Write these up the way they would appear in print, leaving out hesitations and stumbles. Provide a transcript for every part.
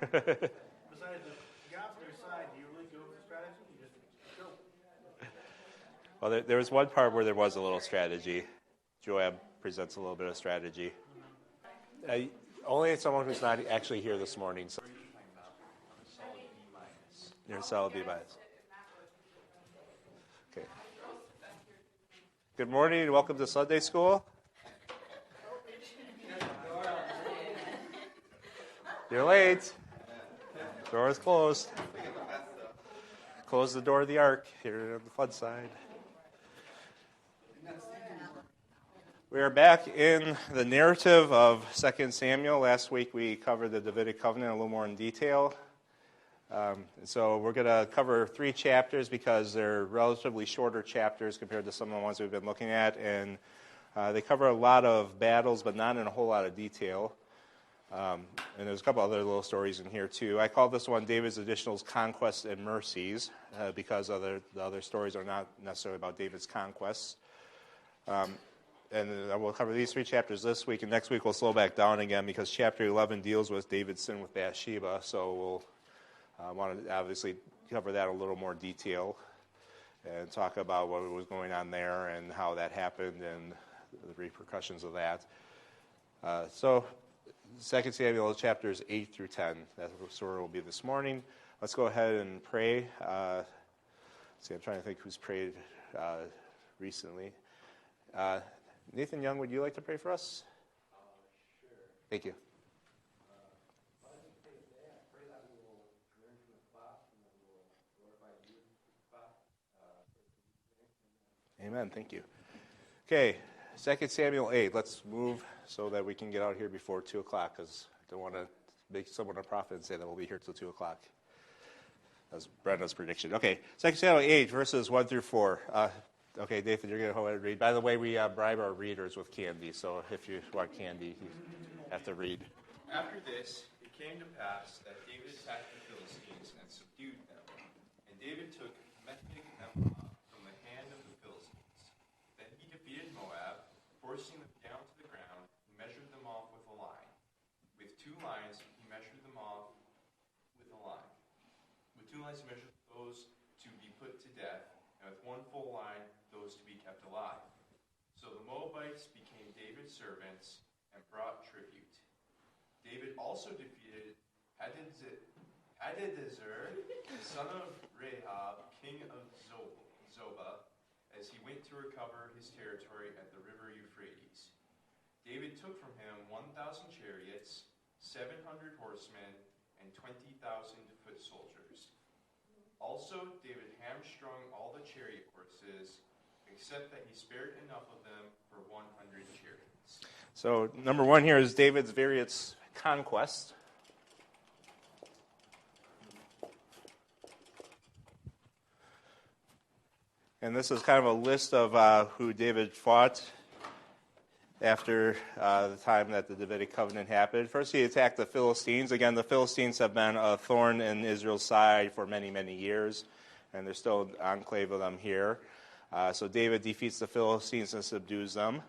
Besides the opposite side, do you really go for strategy? You just go. Well, there was one part where there was a little strategy. Joab presents a little bit of strategy. Only someone who's not actually here this morning. So you're a solid B minus. Okay. Good morning and welcome to Sunday school. You're late. Door is closed. Close the door of the ark here on the fun side. We are back in the narrative of 2 Samuel. Last week we covered the Davidic covenant a little more in detail. So we're going to cover 3 chapters because they're relatively shorter chapters compared to some of the ones we've been looking at. And they cover a lot of battles, but not in a whole lot of detail. And there's a couple other little stories in here, too. I call this one David's Additionals, Conquests, and Mercies, because the other stories are not necessarily about David's conquests. And we'll cover these 3 chapters this week, and next week we'll slow back down again because chapter 11 deals with David's sin with Bathsheba, so we'll want to obviously cover that in a little more detail and talk about what was going on there and how that happened and the repercussions of that. So 2 Samuel chapters 8 through 10, that's where we'll be this morning. Let's go ahead and pray. I'm trying to think who's prayed recently. Nathan Young, would you like to pray for us? Sure. Thank you. I pray that we will learn from the class and that we will glorify you through the class. Amen. Thank you. Okay, 2 Samuel 8. Let's move so that we can get out here before 2 o'clock because I don't want to make someone a prophet and say that we'll be here till 2 o'clock. That's Brenda's prediction. Okay, 2 Samuel 8, verses 1 through 4. Okay, Nathan, you're going to go ahead and read. By the way, we bribe our readers with candy, so if you want candy, you have to read. After this, it came to pass that David attacked the Philistines and subdued them. And David took Metheg-Ammah from the hand of the Philistines. Then he defeated Moab, forcing them down to the ground, and measured them off with a line. With 2 lines, he measured them off with a line. With 2 lines, he measured those to be put to death, and with 1 full line, those to be kept alive. So the Moabites became David's servants and brought tribute. David also defeated Hadadezer, the son of Rahab, king of Zobah, as he went to recover his territory at the river Euphrates. David took from him 1,000 chariots, 700 horsemen, and 20,000 foot soldiers. Also, David hamstrung all the chariot horses, except that he spared enough of them for 100 chariots. So, number 1 here is David's various conquests. And this is kind of a list of who David fought after the time that the Davidic covenant happened. First, he attacked the Philistines. Again, the Philistines have been a thorn in Israel's side for many, many years, and there's still an enclave of them here. So David defeats the Philistines and subdues them.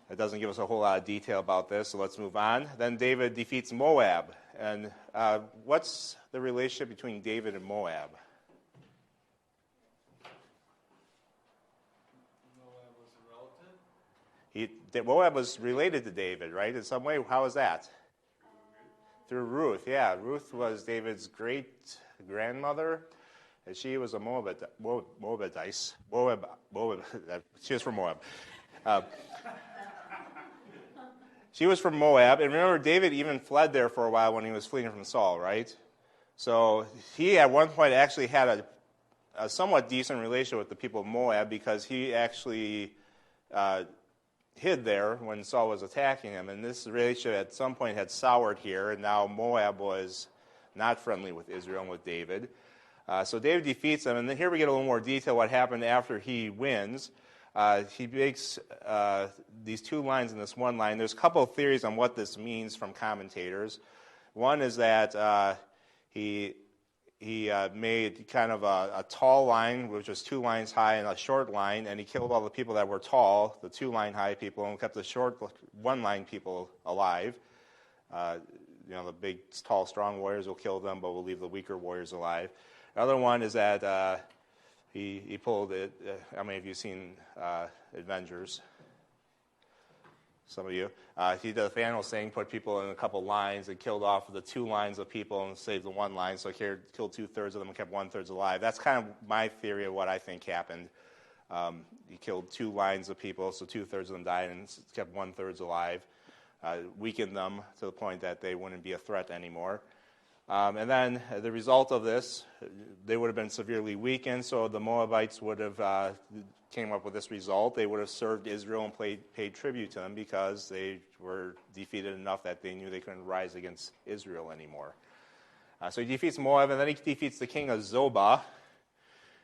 It doesn't give us a whole lot of detail about this, so let's move on. Then David defeats Moab. And what's the relationship between David and Moab? Moab was a relative? Moab was related to David, right? In some way, how is that? Through Ruth, yeah. Ruth was David's great-grandmother. And she was a Moabite. She was from Moab. She was from Moab. And remember, David even fled there for a while when he was fleeing from Saul, right? So he, at one point, actually had a somewhat decent relationship with the people of Moab because he actually hid there when Saul was attacking him. And this relationship at some point had soured here, and now Moab was not friendly with Israel and with David. So David defeats them, and then here we get a little more detail what happened after he wins. He makes these 2 lines in this 1 line. There's a couple of theories on what this means from commentators. One is that he made kind of a tall line, which was 2 lines high, and a short line, and he killed all the people that were tall, the 2-line high people, and kept the short 1-line people alive. the big, tall, strong warriors will kill them, but we'll leave the weaker warriors alive. The other one is that he pulled it. How many of you seen Avengers? Some of you. He did the Thanos thing, put people in a couple lines and killed off the 2 lines of people and saved the 1 line. So here, killed 2/3 of them and kept 1/3 alive. That's kind of my theory of what I think happened. He killed 2 lines of people, so 2/3 of them died and kept 1/3 alive. Weakened them to the point that they wouldn't be a threat anymore. And then the result of this, they would have been severely weakened, so the Moabites would have came up with this result. They would have served Israel and paid tribute to them because they were defeated enough that they knew they couldn't rise against Israel anymore. So he defeats Moab, and then he defeats the king of Zobah.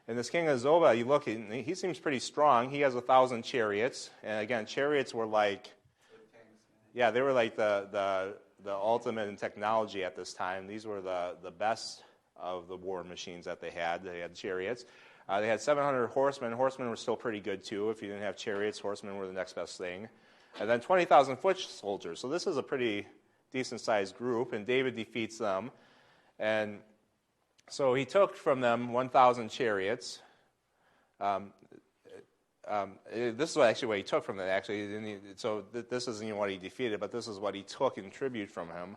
And this king of Zobah, you look, he seems pretty strong. He has 1,000 chariots. And again, chariots were like, yeah, they were like the ultimate in technology at this time. These were the best of the war machines that they had. They had chariots. They had 700 horsemen. Horsemen were still pretty good, too. If you didn't have chariots, horsemen were the next best thing. And then 20,000 foot soldiers. So this is a pretty decent-sized group, and David defeats them. And so he took from them 1,000 chariots. This is actually what he took from them, actually. So this isn't even what he defeated, but this is what he took in tribute from him.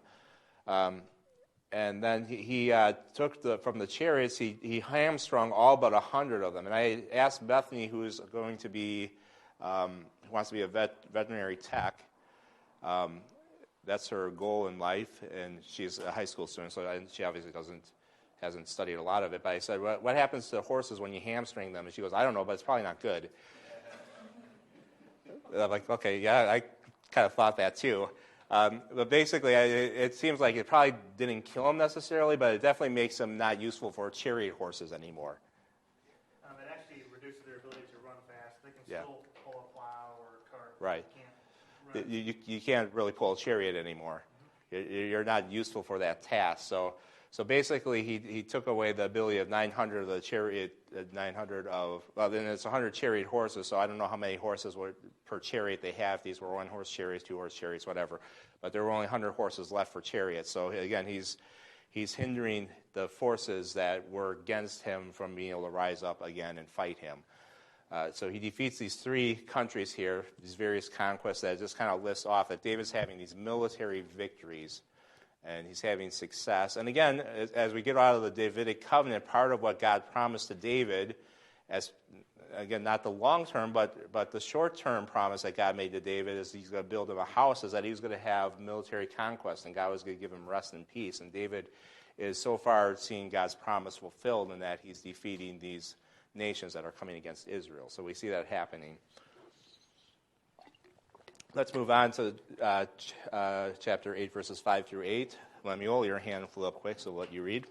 And then he took from the chariots, he hamstrung all but 100 of them. And I asked Bethany, who's going to be, who wants to be a veterinary tech. That's her goal in life, and she's a high school student, so she obviously hasn't studied a lot of it. But I said, what happens to horses when you hamstring them? And she goes, I don't know, but it's probably not good. I'm like, okay, yeah, I kind of thought that too. But basically, it seems like it probably didn't kill them necessarily, but it definitely makes them not useful for chariot horses anymore. It actually reduces their ability to run fast. They can Yeah. still pull a plow or a cart. Right. They can't run. You can't really pull a chariot anymore. You're not useful for that task. So basically, he took away the ability of 900 of the chariot, 900 of, well, then it's 100 chariot horses, so I don't know how many horses per chariot they have. These were 1-horse chariots, 2-horse chariots, whatever. But there were only 100 horses left for chariots. So again, he's hindering the forces that were against him from being able to rise up again and fight him. So he defeats these 3 countries here, these various conquests that just kind of lists off that David's having these military victories. And he's having success. And again, as we get out of the Davidic covenant, part of what God promised to David, as again, not the long-term, but the short-term promise that God made to David is he's going to build him a house, is that he was going to have military conquest, and God was going to give him rest and peace. And David is so far seeing God's promise fulfilled in that he's defeating these nations that are coming against Israel. So we see that happening. Let's move on to chapter 8, verses 5 through 8. Lemuel, your hand flew up quick, so what you read?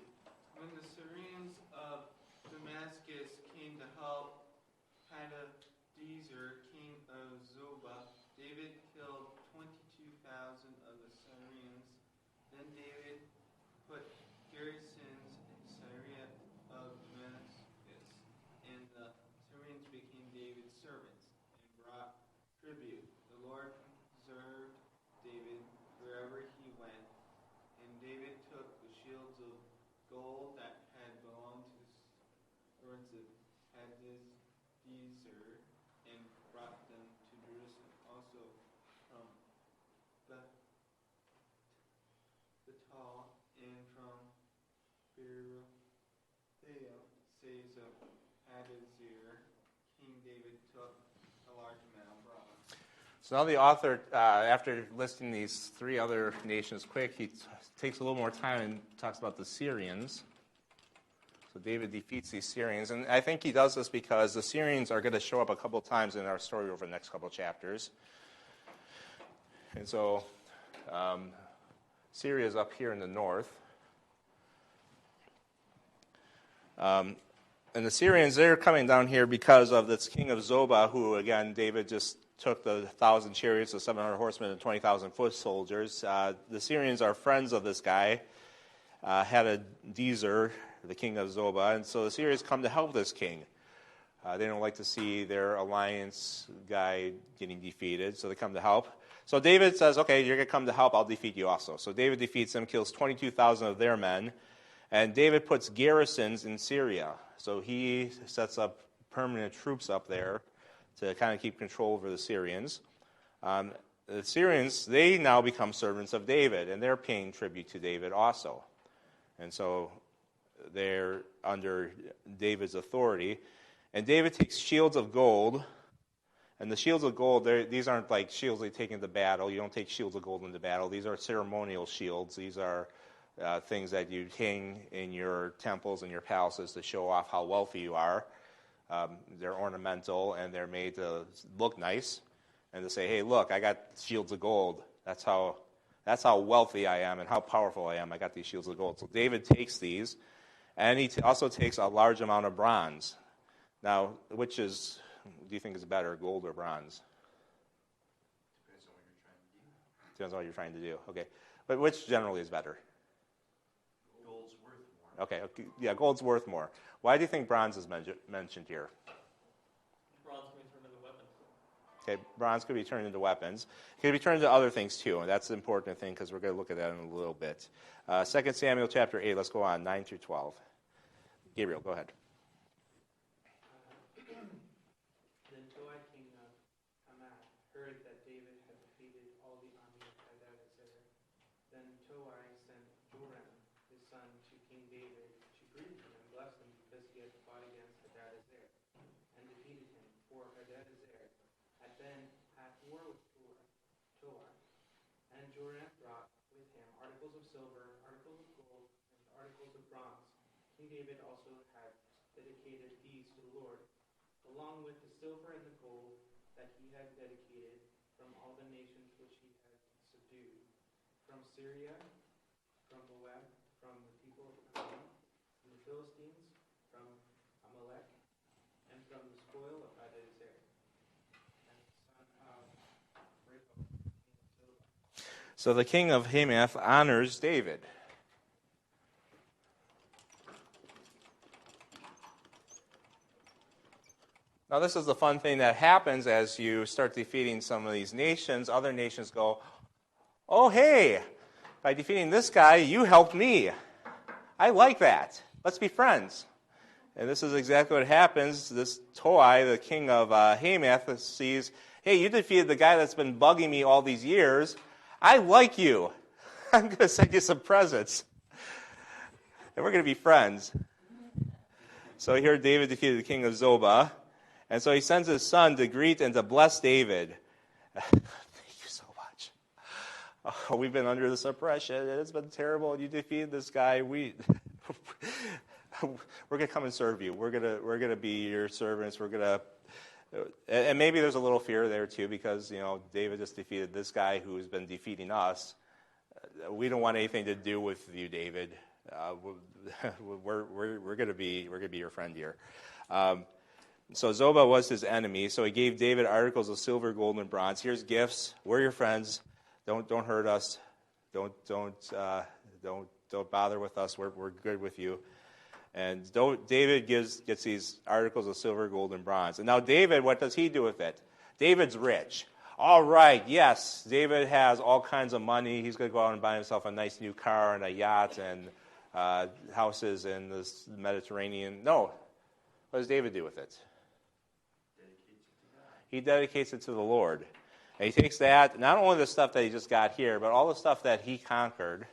When the Syrians of Damascus came to help Hadadezer, king of Zobah, David killed 22,000 of the Syrians. Then David put garrisons in Syria of Damascus, and the Syrians became David's servants and brought tribute. The Lord preserved David wherever he went, and David took the shields of gold that had belonged to the servants of Hadadezer and brought them to Jerusalem. Also from Batal and from Berothea, says of Hadadezer, King David took a large amount of bronze. So now the author, after listing these 3 other nations quick, he takes a little more time and talks about the Syrians. So David defeats these Syrians. And I think he does this because the Syrians are going to show up a couple times in our story over the next couple chapters. And so Syria is up here in the north. And the Syrians, they're coming down here because of this king of Zobah, who, again, David just took the 1,000 chariots, the 700 horsemen, and 20,000 foot soldiers. The Syrians are friends of this guy, Hadadezer, the king of Zobah, and so the Syrians come to help this king. They don't like to see their alliance guy getting defeated, so they come to help. So David says, okay, you're going to come to help, I'll defeat you also. So David defeats them, kills 22,000 of their men, and David puts garrisons in Syria. So he sets up permanent troops up there to kind of keep control over the Syrians. The Syrians, they now become servants of David, and they're paying tribute to David also. And so they're under David's authority. And David takes shields of gold. And the shields of gold, these aren't like shields they take into battle. You don't take shields of gold into battle. These are ceremonial shields. These are things that you hang in your temples and your palaces to show off how wealthy you are. They're ornamental, and they're made to look nice and to say, hey, look, I got shields of gold. That's how wealthy I am and how powerful I am. I got these shields of gold. So David takes these, and he also takes a large amount of bronze. Now, which is... do you think is better, gold or bronze? Depends on what you're trying to do. Okay. But which generally is better? Gold's worth more. Okay. Yeah, gold's worth more. Why do you think bronze is mentioned here? Bronze can be turned into weapons. Okay, bronze could be turned into weapons. It could be turned into other things too, and that's the important thing because we're going to look at that in a little bit. 2 Samuel chapter 8, let's go on, 9 through 12. Gabriel, go ahead. Then Joab king of Hamath heard that David had defeated all the army of Hadadezer. Then Joab sent Joram, his son, to King David to greet him and bless him because he had fought against Hadadezer and defeated him. For Hadadezer had been at war with Joab. And Joram brought with him articles of silver, articles of gold, and articles of bronze. King David also had dedicated these to the Lord, along with the silver and the gold that he had dedicated from all the nations which he had subdued, from Syria, from Moab, from the people of Ammon, from the Philistines, from Amalek, and from the spoil of Hadadezer, and the son of Rehob, king of Zobah. So the king of Hamath honors David. Now, this is the fun thing that happens as you start defeating some of these nations. Other nations go, oh, hey, by defeating this guy, you helped me. I like that. Let's be friends. And this is exactly what happens. This Toi, the king of Hamath, sees, hey, you defeated the guy that's been bugging me all these years. I like you. I'm going to send you some presents. And we're going to be friends. So here David defeated the king of Zobah. And so he sends his son to greet and to bless David. Thank you so much. Oh, we've been under this oppression. It's been terrible. You defeated this guy. We're going to come and serve you. We're going to be your servants. And maybe there's a little fear there too, because David just defeated this guy who's been defeating us. We don't want anything to do with you, David. We're going to be your friend here. So Zobah was his enemy, so he gave David articles of silver, gold, and bronze. Here's gifts. We're your friends. Don't hurt us. Don't bother with us. We're good with you. And David gets these articles of silver, gold, and bronze. And now David, what does he do with it? David's rich. All right, yes, David has all kinds of money. He's going to go out and buy himself a nice new car and a yacht and houses in the Mediterranean. No. What does David do with it? He dedicates it to the Lord. And he takes that, not only the stuff that he just got here, but all the stuff that he conquered,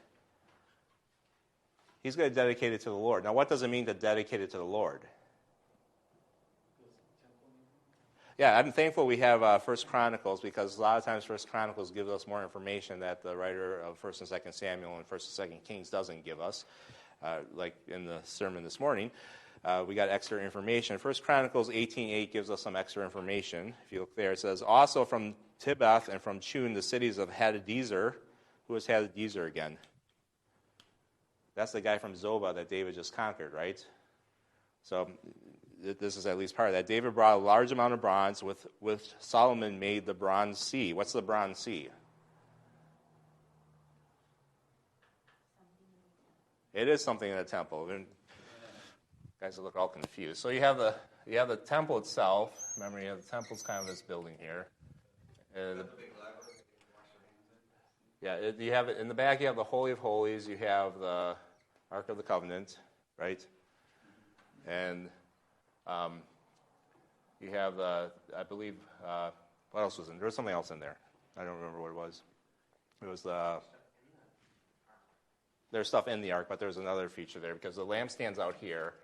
he's going to dedicate it to the Lord. Now, what does it mean to dedicate it to the Lord? Yeah, I'm thankful we have 1 Chronicles, because a lot of times 1 Chronicles gives us more information that the writer of 1 and 2 Samuel and 1 and 2 Kings doesn't give us, like in the sermon this morning. We got extra information. 1 Chronicles 18:8 gives us some extra information. If you look there, it says, also from Tibbath and from Chun, the cities of Hadadezer. Who is Hadadezer again? That's the guy from Zobah that David just conquered, right? So this is at least part of that. David brought a large amount of bronze, with Solomon made the bronze sea. What's the bronze sea? It is something in the temple. Guys look all confused. So you have the temple itself. Remember, you have the temple's kind of this building here. Yeah, you have it in the back. You have the Holy of Holies. You have the Ark of the Covenant, right? And you have the, I believe, what else was in there? There was something else in there. I don't remember what it was. It was there's stuff in the ark, but there's another feature there because the lampstand's out here.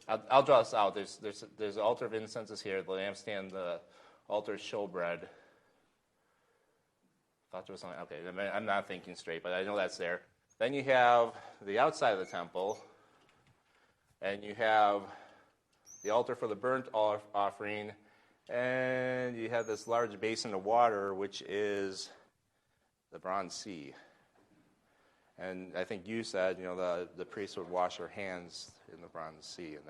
I'll draw this out. There's the altar of incense here. The lampstand, the altar of showbread. Thought there was something. Okay, I'm not thinking straight, but I know that's there. Then you have the outside of the temple, and you have the altar for the burnt offering, and you have this large basin of water, which is the bronze sea. And I think you said, the priests would wash their hands in the bronze sea, and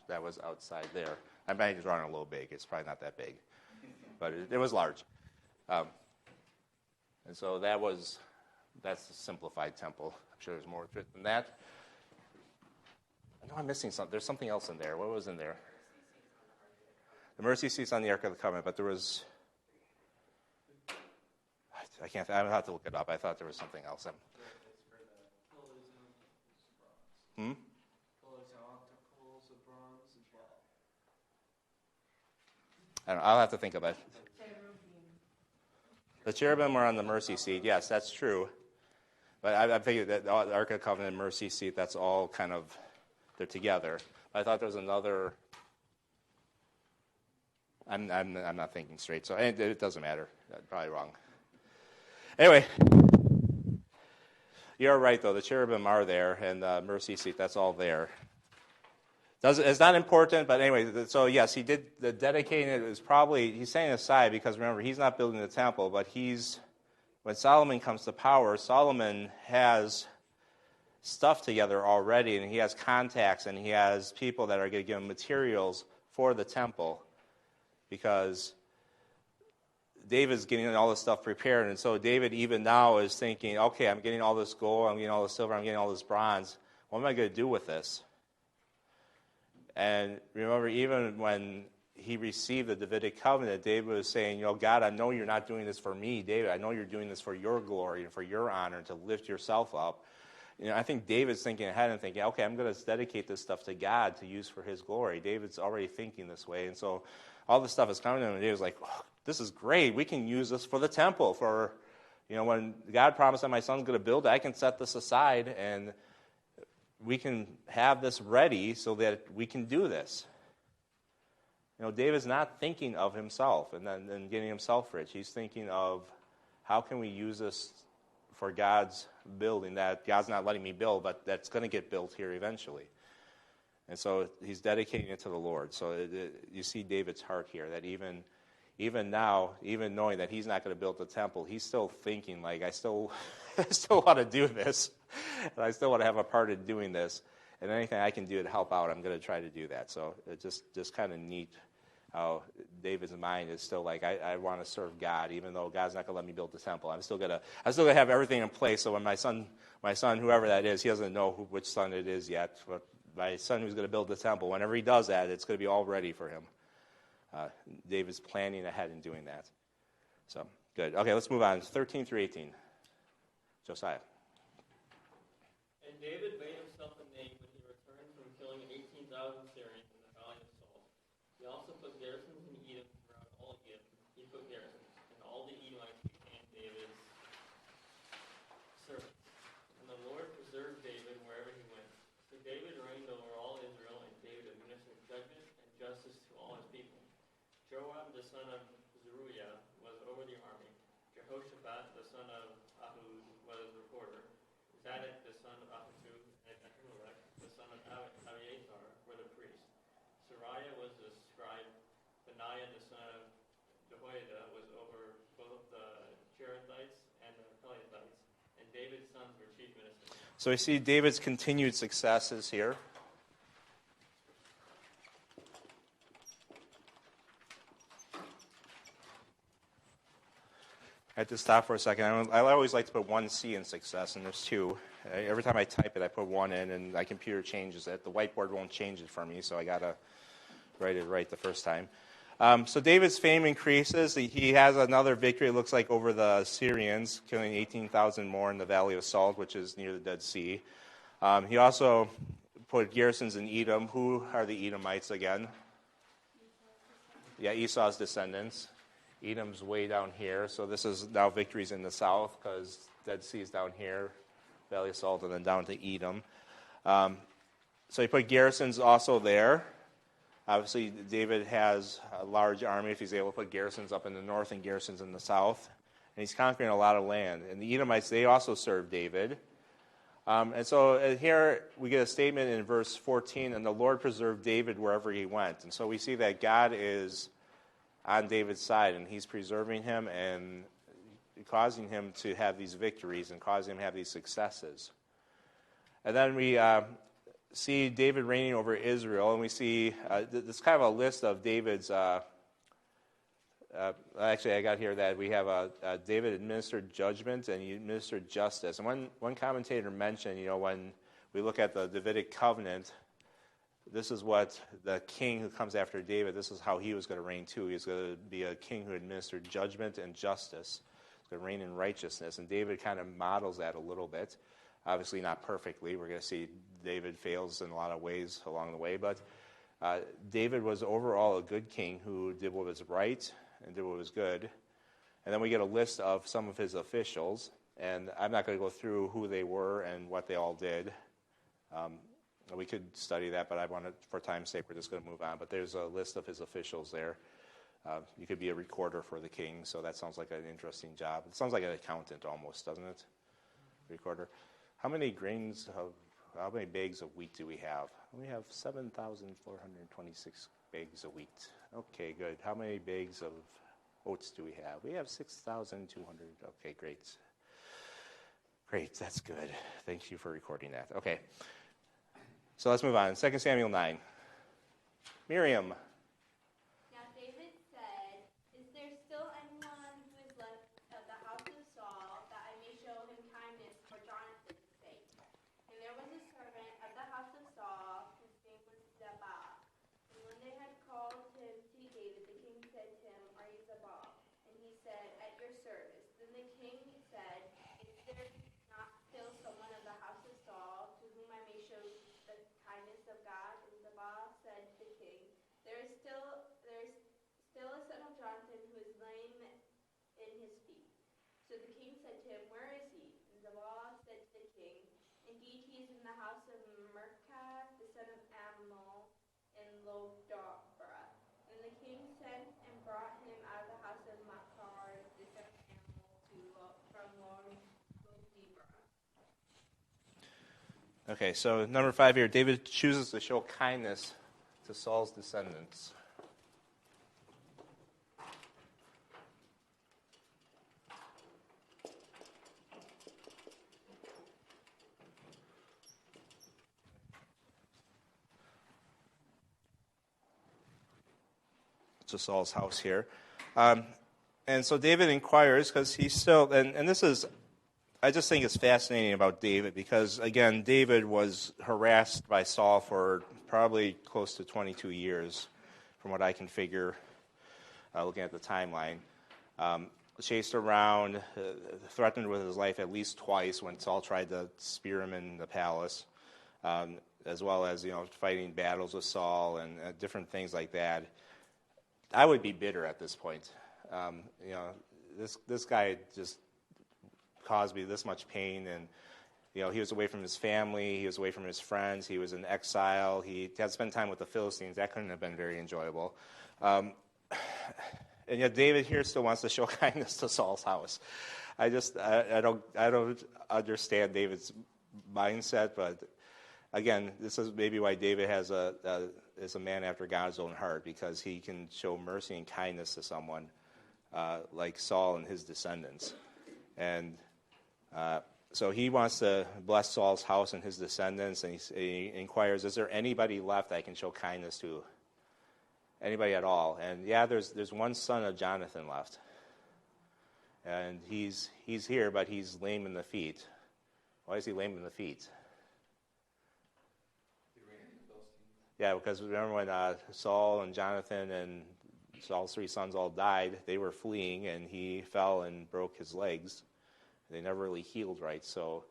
that was outside there. I might have drawn it a little big. It's probably not that big, but it was large. And so that's the simplified temple. I'm sure there's more to it than that. I know I'm missing something. There's something else in there. What was in there? The mercy seat's on the Ark of the Covenant, but there was... I can't... I have to look it up. I thought there was something else. I'll have to think about it. The cherubim are on the mercy seat. Yes, that's true. But I figured that the Ark of the Covenant and mercy seat, that's all kind of, they're together. I thought there was another... I'm not thinking straight, so it doesn't matter. I'm probably wrong. Anyway, you're right, though. The cherubim are there, and the mercy seat, that's all there. It's not important, but anyway, so yes, he did the dedicating it is probably, he's setting aside because remember, he's not building the temple, but when Solomon comes to power, Solomon has stuff together already, and he has contacts, and he has people that are going to give him materials for the temple because David's getting all this stuff prepared, and so David even now is thinking, okay, I'm getting all this gold, I'm getting all this silver, I'm getting all this bronze. What am I going to do with this? And remember, even when he received the Davidic covenant, David was saying, God, I know you're not doing this for me, David. I know you're doing this for your glory and for your honor, to lift yourself up. I think David's thinking ahead and thinking, okay, I'm going to dedicate this stuff to God to use for his glory. David's already thinking this way. And so all this stuff is coming to him, and David's like, oh, this is great. We can use this for the temple. For, when God promised that my son's going to build it, I can set this aside, and we can have this ready so that we can do this. David's not thinking of himself and then getting himself rich. He's thinking of how can we use this for God's building that God's not letting me build, but that's going to get built here eventually. And so he's dedicating it to the Lord. So you see David's heart here, that even now, even knowing that he's not going to build the temple, he's still thinking like, I still want to do this. And I still want to have a part in doing this. And anything I can do to help out, I'm going to try to do that. So it's just kind of neat how David's mind is still like, I want to serve God, even though God's not going to let me build the temple. I'm still gonna have everything in place. So when my son, whoever that is, he doesn't know which son it is yet, but my son who's going to build the temple, whenever he does that, it's going to be all ready for him. David's planning ahead and doing that. So, good. Okay, let's move on. 13 through 18. Josiah. And David made himself a name when he returned from killing 18,000 Syrians in the valley of Salt. He also put garrisons in Edom throughout all Edom. He put garrisons, and all the Edomites became David's servants. And the Lord preserved David wherever he went. So David reigned over all Israel, and David administered judgment and justice to all his people. Joab, the son of Zeruiah, was over the army. Jehoshaphat, the son of Ahud, was recorder. Zadok, the son of Ahitub, and Ahimelech, the son of Abiathar, were the priests. Sariah was the scribe. Benaiah, the son of Jehoiada, was over both the Cherethites and the Pelethites. And David's sons were chief ministers. So we see David's continued successes here. I had to stop for a second. I always like to put one C in success, and there's two. Every time I type it, I put one in, and my computer changes it. The whiteboard won't change it for me, so I got to write it right the first time. So David's fame increases. He has another victory, it looks like, over the Syrians, killing 18,000 more in the Valley of Salt, which is near the Dead Sea. He also put garrisons in Edom. Who are the Edomites again? Yeah, Esau's descendants. Edom's way down here, so this is now victories in the south because Dead Sea is down here, Valley of Salt, and then down to Edom. So he put garrisons also there. Obviously, David has a large army if he's able to put garrisons up in the north and garrisons in the south. And he's conquering a lot of land. And the Edomites, they also serve David. And so here we get a statement in verse 14, and the Lord preserved David wherever he went. And so we see that God is on David's side, and he's preserving him and causing him to have these victories and causing him to have these successes. And then we see David reigning over Israel, and we see this kind of a list of David's. Actually, I got here that we have David administered judgment and he administered justice. And one commentator mentioned, when we look at the Davidic covenant, this is what the king who comes after David, this is how he was going to reign too. He was going to be a king who administered judgment and justice. He was going to reign in righteousness. And David kind of models that a little bit. Obviously not perfectly. We're going to see David fails in a lot of ways along the way. But David was overall a good king who did what was right and did what was good. And then we get a list of some of his officials. And I'm not going to go through who they were and what they all did. We could study that, but I want to, for time's sake, we're just going to move on. But there's a list of his officials there. You could be a recorder for the king, so that sounds like an interesting job. It sounds like an accountant almost, doesn't it? Recorder. How many bags of wheat do we have? We have 7,426 bags of wheat. Okay, good. How many bags of oats do we have? We have 6,200. Okay, great. Great, that's good. Thank you for recording that. Okay. So let's move on. 2 Samuel 9. Miriam. Now David said, "Is there still anyone who is left of the house of Saul, that I may show him kindness for Jonathan's sake?" And there was a servant of the house of Saul, whose name was Ziba. And when they had called him to David, the king said to him, "Are you Ziba?" And he said, "At your service." Then the king said, "Is there not still someone of the house of Saul, to whom I may show the kindness of God?" And Ziba said to the king, There is still a son of Jonathan who is lame in his feet." So the king said to him, "Where is he?" And Ziba said to the king, "Indeed, he is in the house of Merca, the son of Amal, in Lodebar." And the king sent and brought him out of the house of Makar, the son of Amal, from Lodebar. Okay, so number 5 here, David chooses to show kindness to Saul's descendants. To Saul's house here. And so David inquires because he's still, and this is, I just think it's fascinating about David because, again, David was harassed by Saul for probably close to 22 years, from what I can figure, looking at the timeline. Chased around, threatened with his life at least twice when Saul tried to spear him in the palace, as well as, fighting battles with Saul and different things like that. I would be bitter at this point. This guy just caused me this much pain, and he was away from his family, he was away from his friends, he was in exile, he had to spend time with the Philistines. That couldn't have been very enjoyable. And yet David here still wants to show kindness to Saul's house. I don't understand David's mindset, but again, this is maybe why David is a man after God's own heart, because he can show mercy and kindness to someone like Saul and his descendants. And so he wants to bless Saul's house and his descendants, and he inquires, is there anybody left I can show kindness to? Anybody at all? And yeah, there's one son of Jonathan left. And he's here, but he's lame in the feet. Why is he lame in the feet? Yeah, because remember when Saul and Jonathan and Saul's 3 sons all died. They were fleeing, and he fell and broke his legs. They never really healed right. So,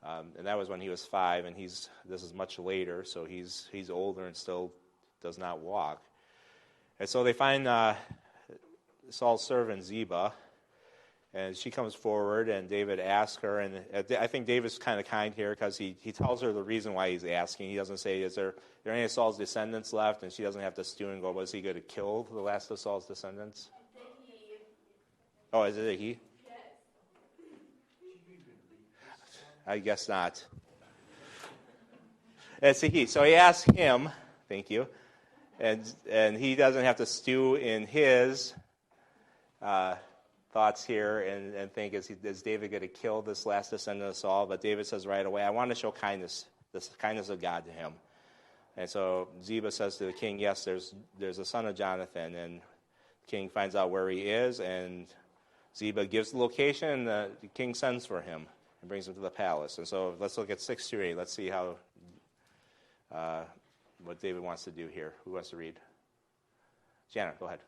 and that was when he was 5, and this is much later, so he's older and still does not walk. And so they find Saul's servant Ziba, and she comes forward, and David asks her, and I think David's kind of kind here because he tells her the reason why he's asking. He doesn't say, is there any of Saul's descendants left? And she doesn't have to stew and go, was he going to kill the last of Saul's descendants? Oh, is it a he? I guess not. It's a he. So he asks him, thank you, and he doesn't have to stew in his thoughts here and think, is David going to kill this last descendant of Saul? But David says right away, I want to show kindness, this kindness of God to him. And so Ziba says to the king, yes, there's a son of Jonathan. And the king finds out where he is, and Ziba gives the location, and the king sends for him and brings him to the palace. And so let's look at 6-8. Let's see how what David wants to do here. Who wants to read? Jana, go ahead.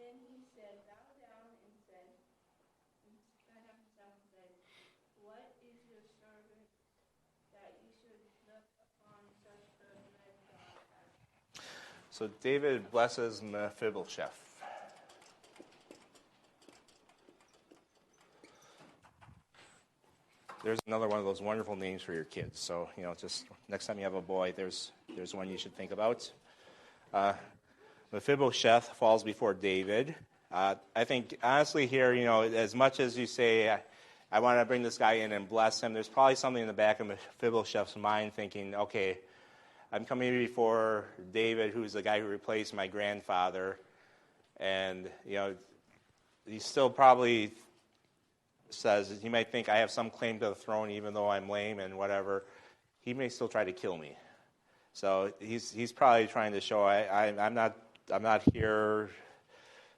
Then he said, bow down and said, got up himself and said, what is your servant that you should look upon such good men God as? So David blesses Mephibosheth. There's another one of those wonderful names for your kids. So, just next time you have a boy, there's one you should think about. Mephibosheth falls before David. I think, honestly, here, as much as you say, I want to bring this guy in and bless him, there's probably something in the back of Mephibosheth's mind thinking, okay, I'm coming before David, who's the guy who replaced my grandfather, and, he still probably says, he might think I have some claim to the throne even though I'm lame and whatever. He may still try to kill me. So he's probably trying to show I'm not here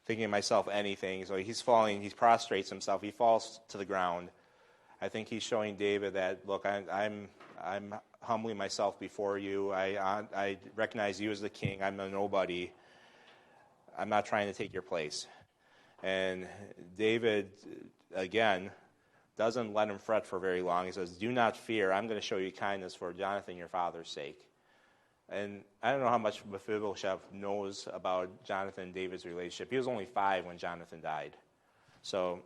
thinking of myself anything. So he's falling, he prostrates himself, he falls to the ground. I think he's showing David that, look, I'm humbling myself before you. I recognize you as the king. I'm a nobody. I'm not trying to take your place. And David, again, doesn't let him fret for very long. He says, do not fear. I'm going to show you kindness for Jonathan, your father's sake. And I don't know how much Mephibosheth knows about Jonathan and David's relationship. He was only 5 when Jonathan died. So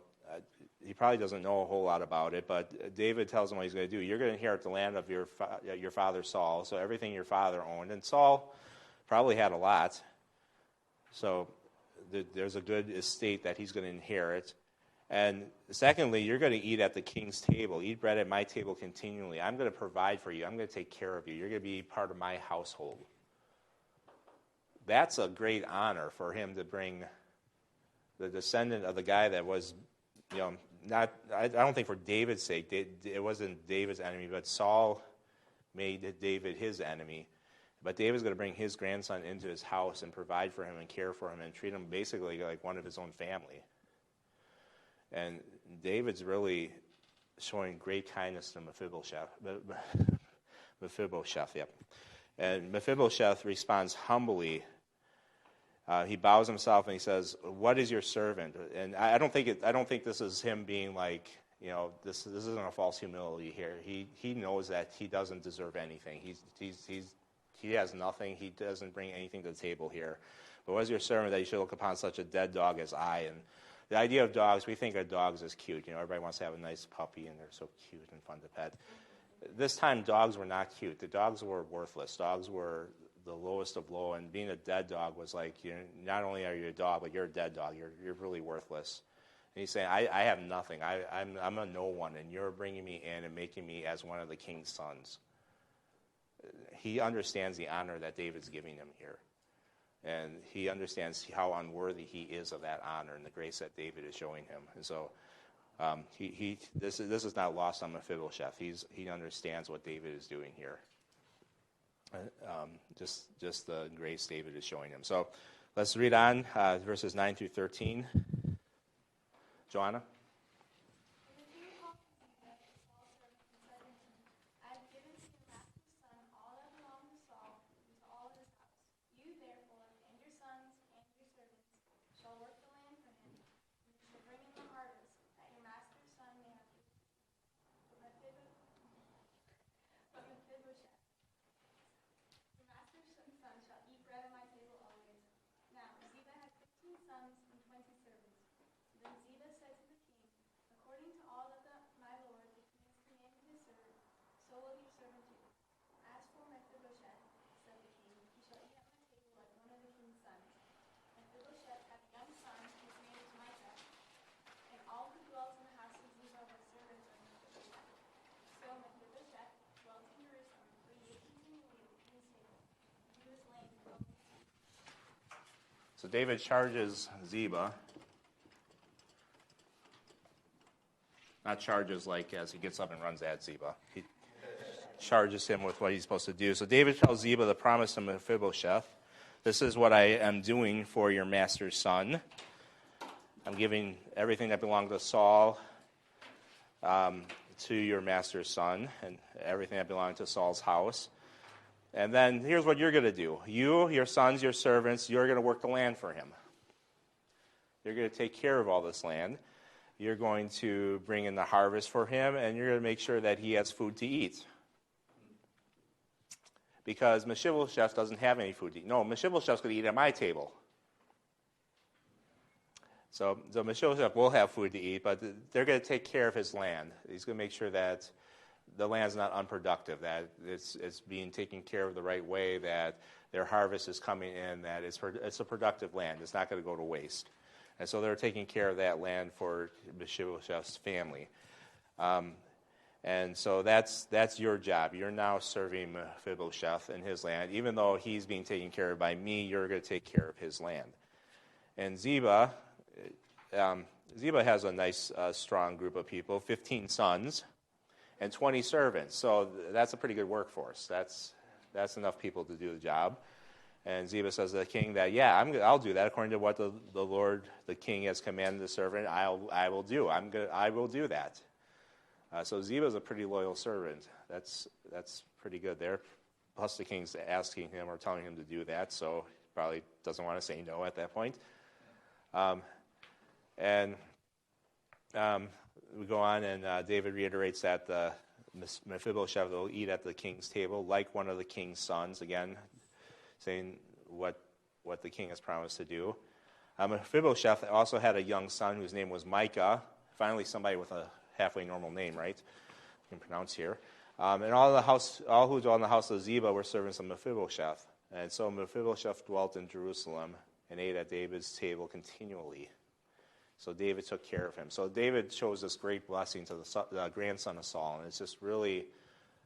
he probably doesn't know a whole lot about it, but David tells him what he's going to do. You're going to inherit the land of your father Saul, so everything your father owned. And Saul probably had a lot. So there's a good estate that he's going to inherit. And secondly, you're going to eat at the king's table. Eat bread at my table continually. I'm going to provide for you. I'm going to take care of you. You're going to be part of my household. That's a great honor for him to bring the descendant of the guy that was, not, I don't think for David's sake. It wasn't David's enemy, but Saul made David his enemy. But David's going to bring his grandson into his house and provide for him and care for him and treat him basically like one of his own family. And David's really showing great kindness to Mephibosheth. Mephibosheth, yep. And Mephibosheth responds humbly. He bows himself and he says, "What is your servant?" And I don't think this is him being like, this isn't a false humility here. He knows that he doesn't deserve anything. He has nothing. He doesn't bring anything to the table here. But what is your servant that you should look upon such a dead dog as I? And the idea of dogs, we think of dogs as cute. Everybody wants to have a nice puppy, and they're so cute and fun to pet. This time, dogs were not cute. The dogs were worthless. Dogs were the lowest of low, and being a dead dog was like, not only are you a dog, but you're a dead dog. You're really worthless. And he's saying, I have nothing. I'm a no one, and you're bringing me in and making me as one of the king's sons. He understands the honor that David's giving him here. And he understands how unworthy he is of that honor and the grace that David is showing him. And so this is not lost on Mephibosheth. He understands what David is doing here. Just the grace David is showing him. So let's read on, verses 9 through 13. Joanna? So David charges Ziba. Not charges like as he gets up and runs at Ziba. He charges him with what he's supposed to do. So David tells Ziba the promise of Mephibosheth. This is what I am doing for your master's son. I'm giving everything that belonged to Saul to your master's son, and everything that belonged to Saul's house. And then here's what you're going to do. You, your sons, your servants, you're going to work the land for him. You're going to take care of all this land. You're going to bring in the harvest for him, and you're going to make sure that he has food to eat. Because Mephibosheth doesn't have any food to eat. No, Mephibosheth's going to eat at my table. So Mephibosheth will have food to eat, but they're going to take care of his land. He's going to make sure that the land's not unproductive, that it's being taken care of the right way, that their harvest is coming in, that it's a productive land. It's not going to go to waste. And so they're taking care of that land for Mephibosheth's family. And so that's your job. You're now serving Mephibosheth in his land. Even though he's being taken care of by me, you're going to take care of his land. And Ziba has a nice, strong group of people, 15 sons and 20 servants. So that's a pretty good workforce. That's enough people to do the job. And Ziba says to the king that, I'll do that according to what the Lord, the king, has commanded the servant. I will do. I will do that. So Ziba is a pretty loyal servant. That's pretty good there. Plus the king's asking him or telling him to do that, so he probably doesn't want to say no at that point. We go on, and David reiterates that Mephibosheth will eat at the king's table like one of the king's sons, again, saying what the king has promised to do. Mephibosheth also had a young son whose name was Micah. Finally, somebody with a halfway normal name, right? You can pronounce here. And all who dwelt in the house of Ziba were servants of Mephibosheth. And so Mephibosheth dwelt in Jerusalem and ate at David's table continually. So David took care of him. So David shows this great blessing to the grandson of Saul. And it's just really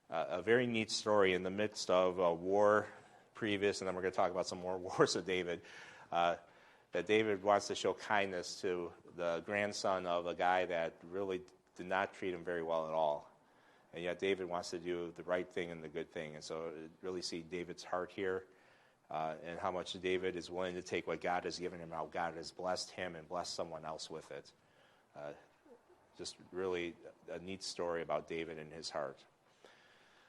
a very neat story in the midst of a war previous, and then we're going to talk about some more wars of David, that David wants to show kindness to the grandson of a guy that really did not treat him very well at all. And yet David wants to do the right thing and the good thing. And so really see David's heart here. And how much David is willing to take what God has given him, how God has blessed him and blessed someone else with it. Just really a neat story about David and his heart.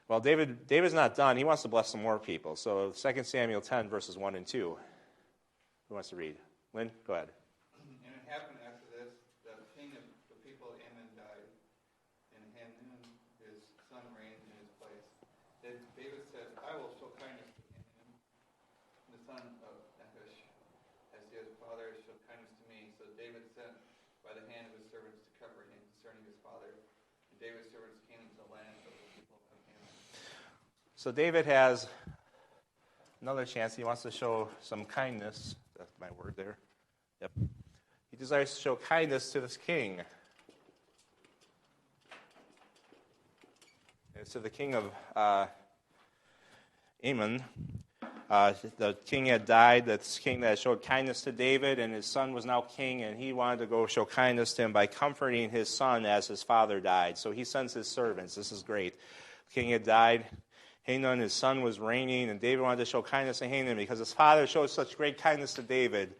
Well, David's not done. He wants to bless some more people. So 2 Samuel 10, verses 1 and 2. Who wants to read? Lynn, go ahead. And it happened after this that the king of the people of Ammon died, and Hanun, his son, reigned in his place. Then David said, I will show kindness to Hanun, the son of Nahash, as his father showed kindness to me. So David sent by the hand of his servants to cover him concerning his father. And David's servants came into the land of the people of Ammon. So David has another chance. He wants to show some kindness. That's my word there. Yep. desires to show kindness to this king. And to the king of Ammon. The king had died, the king that showed kindness to David, and his son was now king, and he wanted to go show kindness to him by comforting his son as his father died. So he sends his servants. This is great. The king had died. Hanun, his son, was reigning, and David wanted to show kindness to Hanun because his father showed such great kindness to David.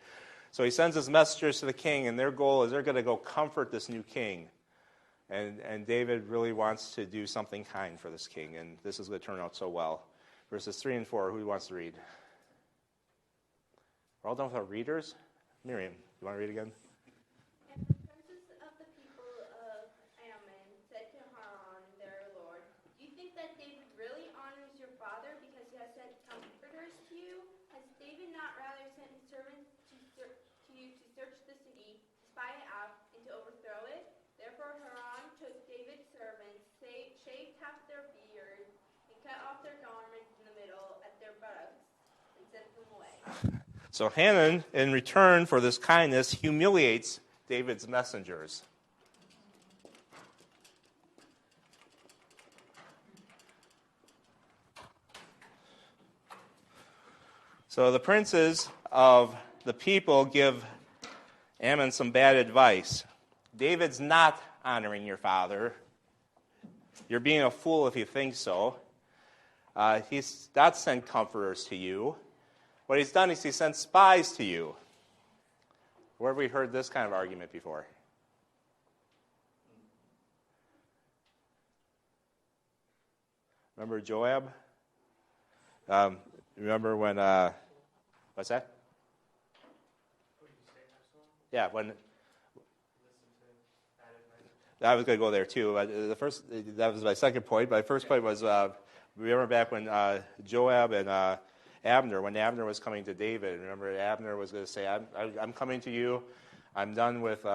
So he sends his messengers to the king, and their goal is they're going to go comfort this new king. And David really wants to do something kind for this king, and this is going to turn out so well. Verses 3 and 4, who wants to read? We're all done with our readers? Miriam, you want to read again? And the princes of the people of Ammon said to Haran, their lord, do you think that David really honors your father because he has sent comforters to you? Has David not rather sent his servants to you to search the city, to spy it out, and to overthrow it? Therefore Haran took David's servants, shaved half their beards, and cut off their garments in the middle at their buttocks, and sent them away. So Hanun, in return for this kindness, humiliates David's messengers. So the princes of the people give Ammon some bad advice. David's not honoring your father. You're being a fool if you think so. He's not sent comforters to you. What he's done is he sent spies to you. Where have we heard this kind of argument before? Remember Joab? Remember when, what's that? Yeah, when, I was going to go there too. That was my second point. My first point was, remember back when Joab and Abner, when Abner was coming to David, remember Abner was going to say, I'm coming to you, I'm done with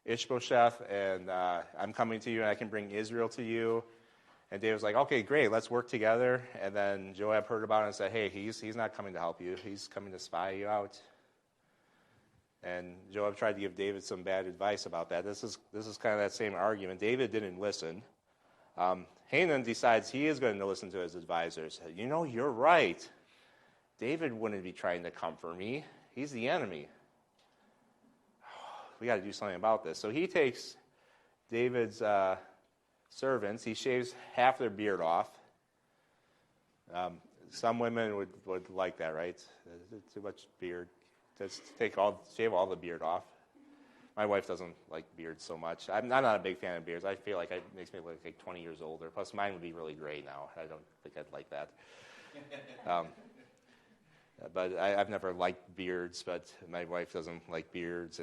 Ishbosheth, and I'm coming to you, and I can bring Israel to you. And David was like, okay, great, let's work together. And then Joab heard about it and said, hey, he's not coming to help you, he's coming to spy you out. And Joab tried to give David some bad advice about that. This is kind of that same argument. David didn't listen. Hanun decides he is going to listen to his advisors. You know, you're right. David wouldn't be trying to comfort me. He's the enemy. We got to do something about this. So he takes David's servants. He shaves half their beard off. Some women would like that, right? Too much beard. Just shave all the beard off. My wife doesn't like beards so much. I'm not a big fan of beards. I feel like it makes me look like 20 years older. Plus, mine would be really gray now. I don't think I'd like that. But I've never liked beards, but my wife doesn't like beards.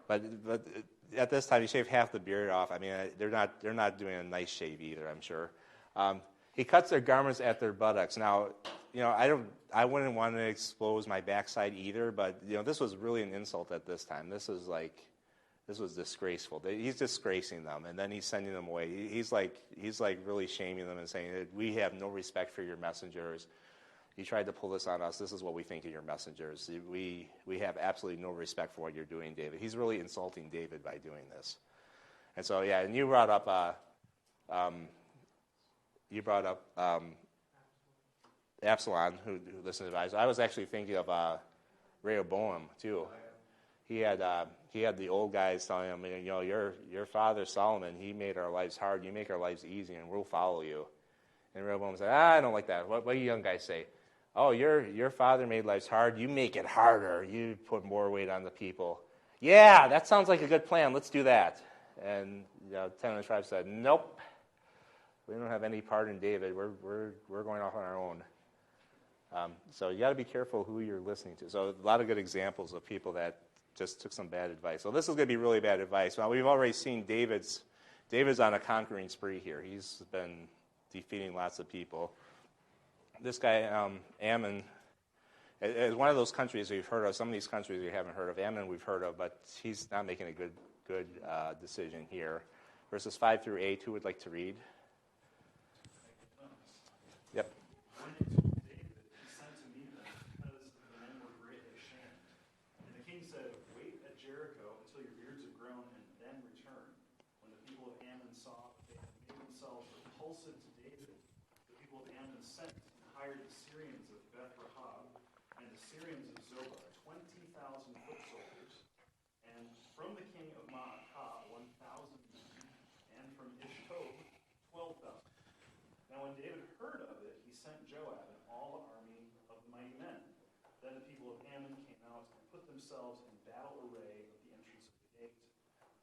But at this time, he shaved half the beard off. I mean, they're not doing a nice shave either, I'm sure. He cuts their garments at their buttocks. Now, you know, I wouldn't want to expose my backside either, but you know, this was really an insult at this time. This was disgraceful. He's disgracing them, and then he's sending them away. He's like really shaming them and saying, we have no respect for your messengers. You tried to pull this on us. This is what we think of your messengers. We have absolutely no respect for what you're doing, David. He's really insulting David by doing this. And so, yeah, and you brought up Absalom, who listened to advice. I was actually thinking of Rehoboam too. He had the old guys telling him, you know, your father Solomon, he made our lives hard. You make our lives easy, and we'll follow you. And Rehoboam said, I don't like that. What do you young guys say? Oh, your father made lives hard. You make it harder. You put more weight on the people. Yeah, that sounds like a good plan. Let's do that. And 10 of the tribes said, nope. We don't have any part in David. We're going off on our own. So you got to be careful who you're listening to. So a lot of good examples of people that just took some bad advice. So this is going to be really bad advice. Well, we've already seen David's on a conquering spree here. He's been defeating lots of people. This guy, Ammon, is one of those countries we've heard of. Some of these countries we haven't heard of. Ammon we've heard of, but he's not making a good decision here. Verses 5 through 8, who would like to read? Yep. When it told David, he sent to meet them because the men were greatly ashamed. And the king said, wait at Jericho until your beards have grown, and then return. When the people of Ammon saw that they had made themselves repulsive to David, the people of Ammon sent and hired the Syrians of Beth-Rahab and the Syrians of Zobah, 20,000 foot soldiers, and from the king of Maacah 1,000 men, and from Ishtob 12,000. Now when David heard of it, he sent Joab and all the army of the mighty men. Then the people of Ammon came out and put themselves in battle array at the entrance of the gate.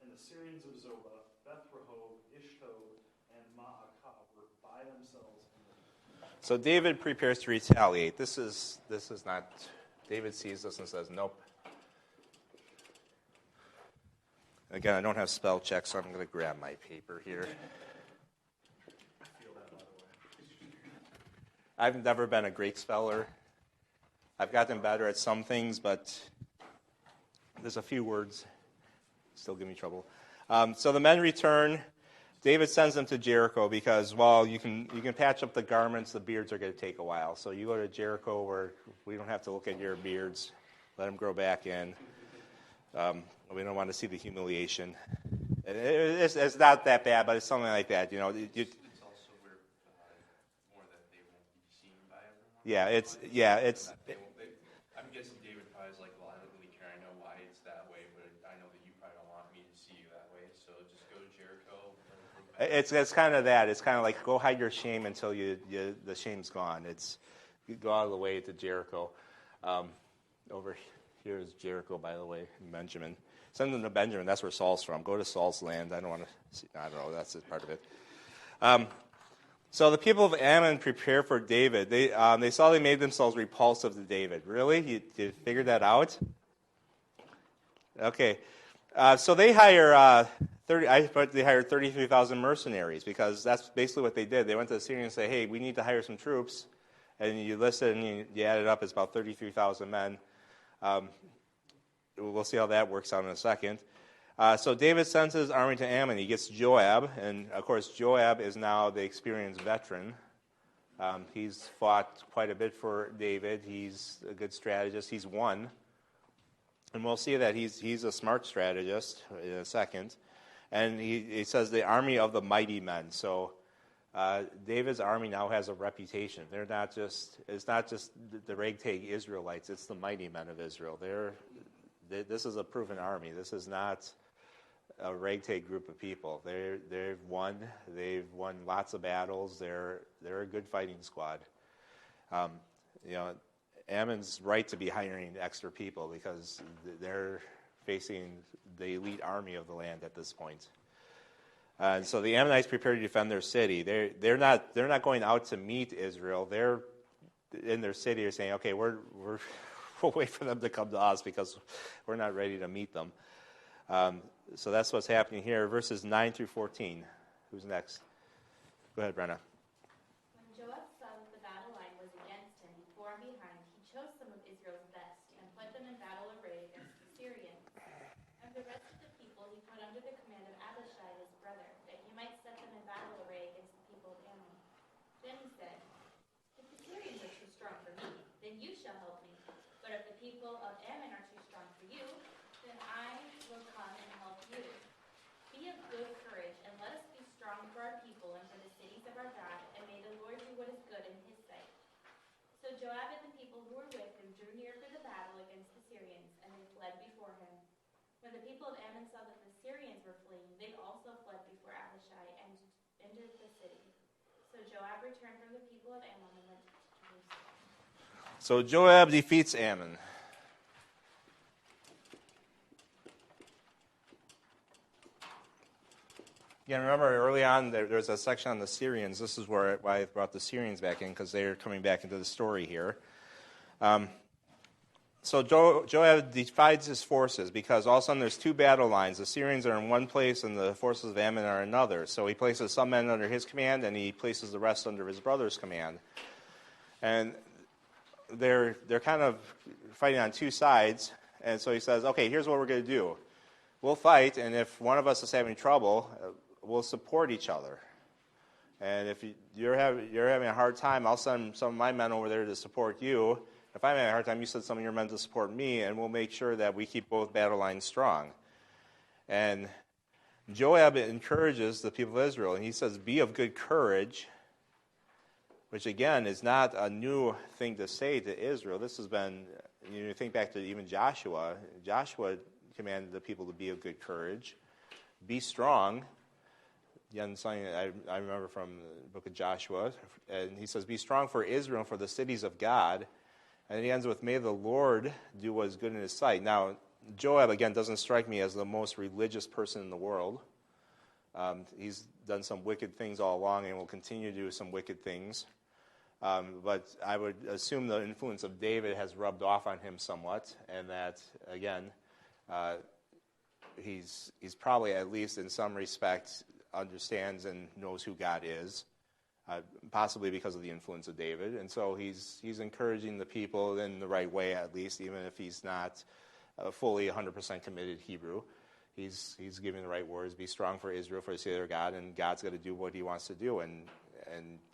And the Syrians of Zobah, Beth-Rehob, Ishtob, and Maacah were by themselves in the gate. So David prepares to retaliate. This is not. David sees this and says, "Nope." Again, I don't have spell check, so I'm going to grab my paper here. I've never been a great speller. I've gotten better at some things, but there's a few words still give me trouble. So the men return. David sends them to Jericho because, well, you can patch up the garments. The beards are going to take a while. So you go to Jericho where we don't have to look at your beards. Let them grow back in. We don't want to see the humiliation. It's not that bad, but it's something like that. It's also where more that they won't be seen by everyone. I'm guessing David probably is like, well, I don't really care. I know why it's that way, but I know that you probably don't want me to see you that way. So just go to Jericho. It's kind of that. It's kind of like go hide your shame until the shame's gone. You go out of the way to Jericho. Over here is Jericho, by the way, in Benjamin. Send them to Benjamin. That's where Saul's from. Go to Saul's land. I don't know. That's part of it. So the people of Ammon prepare for David. They saw they made themselves repulsive to David. Really? You figured that out? Okay. So they hire 33,000 mercenaries because that's basically what they did. They went to the Syrians and said, "Hey, we need to hire some troops." And you list it and you add it up. It's about 33,000 men. We'll see how that works out in a second. So David sends his army to Ammon. He gets Joab, and of course Joab is now the experienced veteran. He's fought quite a bit for David. He's a good strategist. He's won. And we'll see that he's a smart strategist in a second. And he says the army of the mighty men. So David's army now has a reputation. It's not just the ragtag Israelites. It's the mighty men of Israel. This is a proven army. This is not a ragtag group of people. They've won. They've won lots of battles. They're a good fighting squad. Ammon's right to be hiring extra people because they're facing the elite army of the land at this point. And so the Ammonites prepare to defend their city. They're not going out to meet Israel. They're in their city. They're saying, okay, we'll wait for them to come to us because we're not ready to meet them. So that's what's happening here. Verses 9 through 14. Who's next? Go ahead, Brenna. When Joab saw that the battle line was against him before and behind, he chose some of Israel's best and put them in battle array against the Syrians. And the rest of the people he put under the command of Abishai his brother, that he might set them in battle array against the people of Ammon. Then he said, "If the Syrians are too strong for me, then you shall help me. But if the people of Ammon are too strong for you, then I will come and help you. Be of good courage, and let us be strong for our people and for the cities of our God, and may the Lord do what is good in his sight." So Joab and the people who were with him drew near for the battle against the Syrians, and they fled before him. When the people of Ammon saw that the Syrians were fleeing, they also fled before Abishai and entered the city. So Joab returned from the people of Ammon and went to Jerusalem. So Joab defeats Ammon. Again, remember early on there was a section on the Syrians. This is why I brought the Syrians back in, because they're coming back into the story here. So Joab divides his forces because all of a sudden there's two battle lines. The Syrians are in one place and the forces of Ammon are in another. So he places some men under his command and he places the rest under his brother's command. And they're kind of fighting on two sides. And so he says, okay, here's what we're going to do. We'll fight, and if one of us is having trouble, we'll support each other. And if you're having a hard time, I'll send some of my men over there to support you. if I'm having a hard time, you said some of your men to support me, and we'll make sure that we keep both battle lines strong. And Joab encourages the people of Israel, and he says, be of good courage, which again is not a new thing to say to Israel. This has been, you think back to even Joshua. Joshua commanded the people to be of good courage, be strong. Again, something I remember from the book of Joshua, and he says, be strong for Israel and for the cities of God. And he ends with, may the Lord do what is good in his sight. Now, Joab, again, doesn't strike me as the most religious person in the world. He's done some wicked things all along and will continue to do some wicked things. But I would assume the influence of David has rubbed off on him somewhat, and that, again, he's probably, at least in some respects, understands and knows who God is, possibly because of the influence of David. And so he's encouraging the people in the right way, at least, even if he's not fully 100% committed Hebrew. He's giving the right words, be strong for Israel, for the sake of their God, and God's going to do what he wants to do. And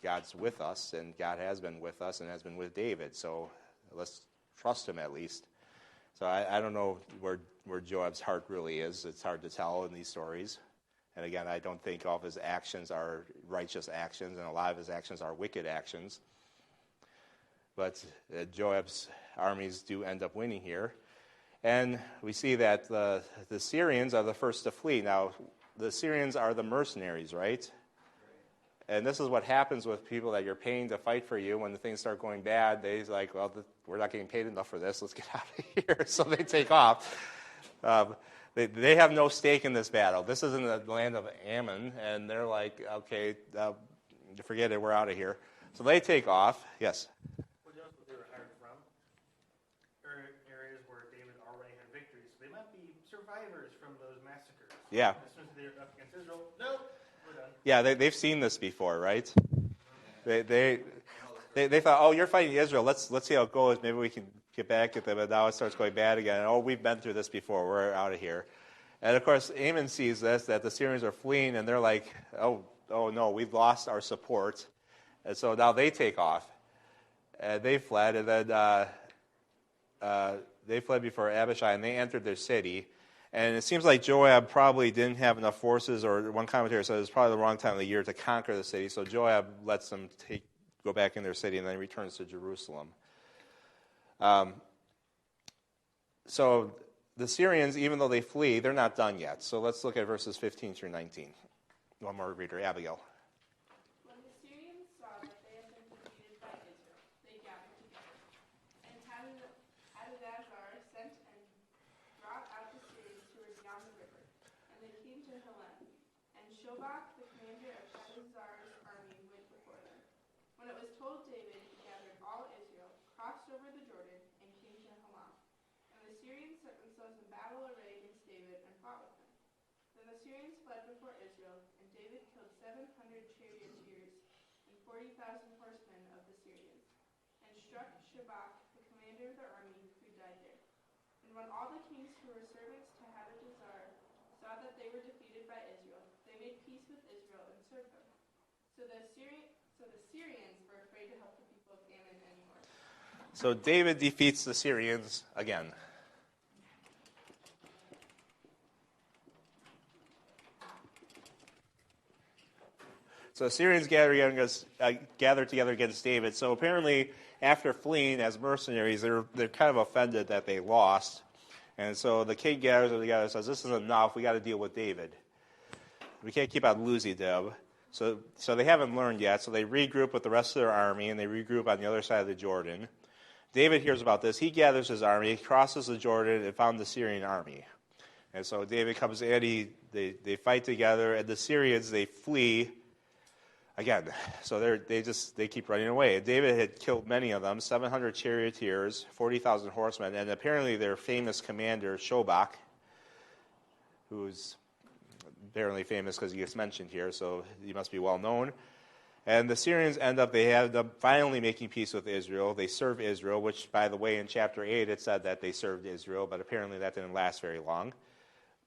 God's with us, and God has been with us and has been with David. So let's trust him at least. So I don't know where Joab's heart really is. It's hard to tell in these stories. And again, I don't think all of his actions are righteous actions, and a lot of his actions are wicked actions. But Joab's armies do end up winning here. And we see that the Syrians are the first to flee. Now, the Syrians are the mercenaries, right? And this is what happens with people that you're paying to fight for you. When the things start going bad, they're like, well, we're not getting paid enough for this. Let's get out of here. So they take off. They have no stake in this battle. This is in the land of Ammon, and they're like, okay, forget it, we're out of here. So they take off. Yes? Well, you know what they were hired from? Areas where David already had victories. So they might be survivors from those massacres. Yeah. As soon as they're up against Israel, nope, we're done. Yeah, they've seen this before, right? They thought, oh, you're fighting Israel. Let's see how it goes. Maybe we can get back at them. But now it starts going bad again. Oh, we've been through this before. We're out of here. And of course, Ammon sees this, that the Syrians are fleeing, and they're like, oh no, we've lost our support. And so now they take off. And they fled, and then they fled before Abishai, and they entered their city. And it seems like Joab probably didn't have enough forces, or one commentator said it was probably the wrong time of the year to conquer the city. So Joab lets them go back in their city, and then returns to Jerusalem. So the Syrians, even though they flee, they're not done yet. So let's look at verses 15 through 19. One more reader, Abigail. When the Syrians saw that they had been defeated by Israel, they gathered together. And Hadadezer sent and brought out the Syrians who were beyond the river. And they came to Helem. And Shobach, the commander of Hadazar's army, went before them. When it was told David, he gathered all Israel, crossed over the Jordan, and came to Helem. And the Syrians set themselves in battle array against David and fought with him. Then the Syrians fled before Israel, and David killed 700 charioteers and 40,000 horsemen of the Syrians, and struck Shobach, the commander of their army, who died there. And when all the kings who were servants to Hadadezer saw that they were defeated by Israel, they made peace with Israel and served them. So the Syrians were afraid to help the people of Ammon anymore. So David defeats the Syrians again. So the Syrians gather together against David. So apparently, after fleeing as mercenaries, they're kind of offended that they lost. And so the king gathers them together and says, this is enough. We got to deal with David. We can't keep on losing them. So they haven't learned yet. So they regroup with the rest of their army, and they regroup on the other side of the Jordan. David hears about this. He gathers his army, crosses the Jordan, and found the Syrian army. And so David comes in. They fight together, and the Syrians, they flee. Again, so they keep running away. David had killed many of them, 700 charioteers, 40,000 horsemen, and apparently their famous commander, Shobach, who's apparently famous because he gets mentioned here, so he must be well known. And the Syrians end up finally making peace with Israel. They serve Israel, which, by the way, in chapter 8 it said that they served Israel, but apparently that didn't last very long.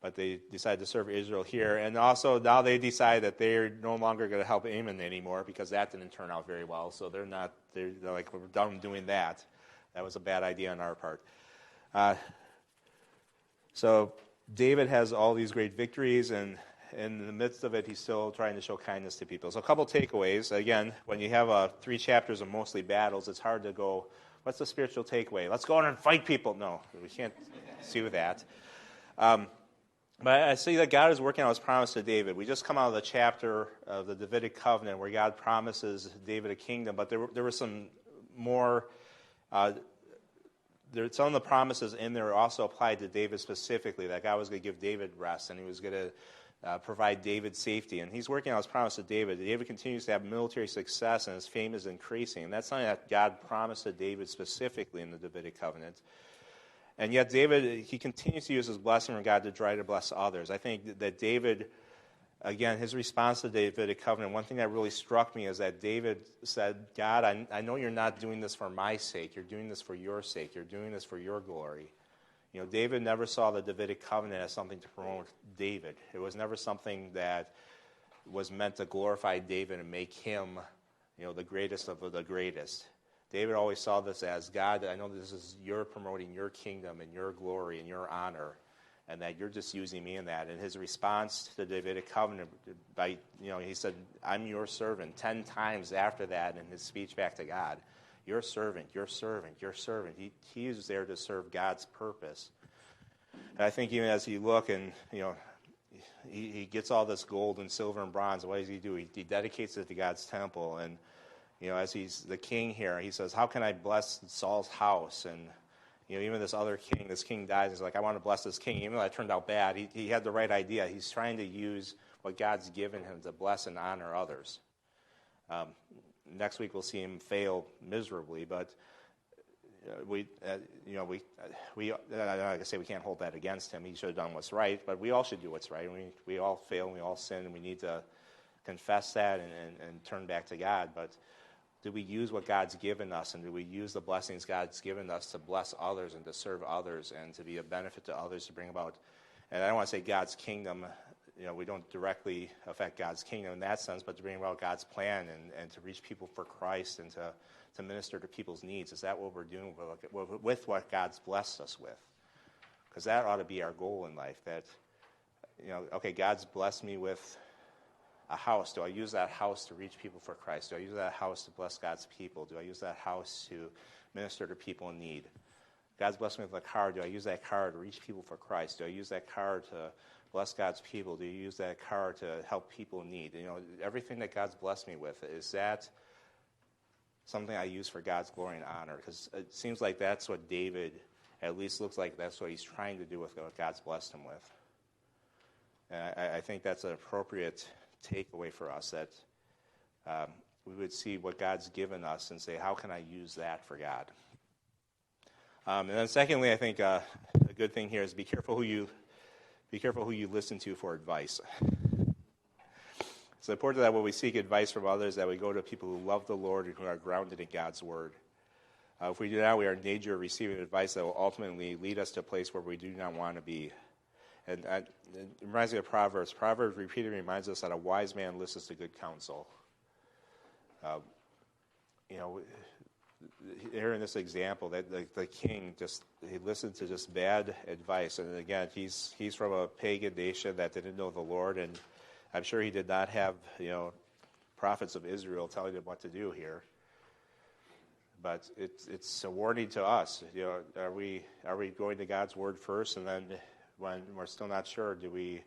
But they decided to serve Israel here. And also now they decide that they're no longer going to help Ammon anymore because that didn't turn out very well. So they're like, we're done doing that. That was a bad idea on our part. So David has all these great victories, and in the midst of it, he's still trying to show kindness to people. So a couple takeaways. Again, when you have 3 chapters of mostly battles, it's hard to go, what's the spiritual takeaway? Let's go out and fight people. No, we can't do that. But I see that God is working on his promise to David. We just come out of the chapter of the Davidic covenant where God promises David a kingdom, but there were some more, some of the promises in there also applied to David specifically, that God was going to give David rest, and he was going to provide David safety. And he's working on his promise to David. David continues to have military success, and his fame is increasing. And that's something that God promised to David specifically in the Davidic covenant. And yet David, he continues to use his blessing from God to try to bless others. I think that David, again, his response to the Davidic covenant, one thing that really struck me is that David said, God, I know you're not doing this for my sake. You're doing this for your sake. You're doing this for your glory. You know, David never saw the Davidic covenant as something to promote David. It was never something that was meant to glorify David and make him, the greatest of the greatest. David always saw this as, God, I know this is you're promoting your kingdom and your glory and your honor, and that you're just using me in that. And his response to the Davidic covenant, he said, I'm your servant 10 times after that in his speech back to God. Your servant, your servant, your servant. He is there to serve God's purpose. And I think even as you look and, he gets all this gold and silver and bronze, what does he do? He dedicates it to God's temple. And, as he's the king here, he says, how can I bless Saul's house? And, even this other king, this king dies, and he's like, I want to bless this king. Even though that turned out bad, he had the right idea. He's trying to use what God's given him to bless and honor others. Next week we'll see him fail miserably, but like I say, we can't hold that against him. He should have done what's right, but we all should do what's right. We all fail, and we all sin, and we need to confess that and turn back to God. But do we use what God's given us, and do we use the blessings God's given us to bless others and to serve others and to be a benefit to others, to bring about, and I don't want to say God's kingdom, we don't directly affect God's kingdom in that sense, but to bring about God's plan and to reach people for Christ and to minister to people's needs. Is that what we're doing with what God's blessed us with? Because that ought to be our goal in life, that, okay, God's blessed me with a house. Do I use that house to reach people for Christ? Do I use that house to bless God's people? Do I use that house to minister to people in need? God's blessed me with a car. Do I use that car to reach people for Christ? Do I use that car to bless God's people? Do you use that car to help people in need? Everything that God's blessed me with, is that something I use for God's glory and honor? Because it seems like that's what David, at least looks like that's what he's trying to do with what God's blessed him with. And I think that's an appropriate takeaway for us, that we would see what God's given us and say, how can I use that for God? And then secondly, I think a good thing here is be careful who you listen to for advice. It's important that when we seek advice from others, that we go to people who love the Lord and who are grounded in God's word. If we do that, we are in danger of receiving advice that will ultimately lead us to a place where we do not want to be. And it reminds me of Proverbs. Proverbs repeatedly reminds us that a wise man listens to good counsel. Here in this example, that the king he listened to just bad advice, and again, he's from a pagan nation that didn't know the Lord, and I'm sure he did not have prophets of Israel telling him what to do here. But it's a warning to us. Are we going to God's word first, and then when we're still not sure, do we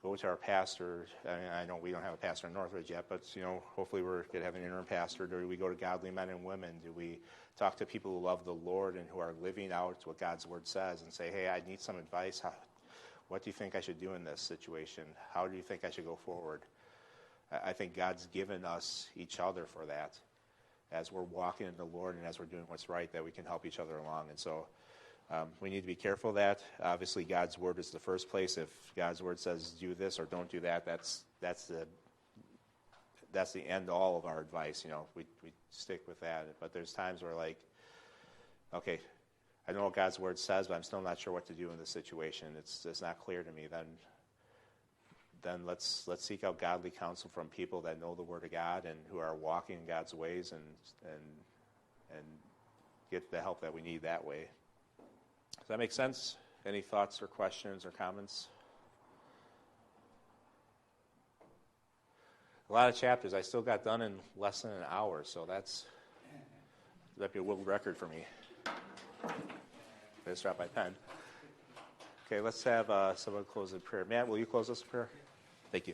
go to our pastor? I know we don't have a pastor in Northridge yet, but hopefully we're going to have an interim pastor. Do we go to godly men and women? Do we talk to people who love the Lord and who are living out what God's word says and say, hey, I need some advice. What do you think I should do in this situation? How do you think I should go forward? I think God's given us each other for that, as we're walking in the Lord and as we're doing what's right, that we can help each other along. And so we need to be careful of that. Obviously, God's word is the first place. If God's word says do this or don't do that, that's the end all of our advice. We stick with that. But there's times where, like, okay, I know what God's word says, but I'm still not sure what to do in this situation. It's not clear to me. Then let's seek out godly counsel from people that know the word of God and who are walking in God's ways and get the help that we need that way. Does that make sense? Any thoughts or questions or comments? A lot of chapters I still got done in less than an hour, so that'd be a world record for me. I just dropped my pen. Okay, let's have someone close in prayer. Matt, will you close us in prayer? Thank you.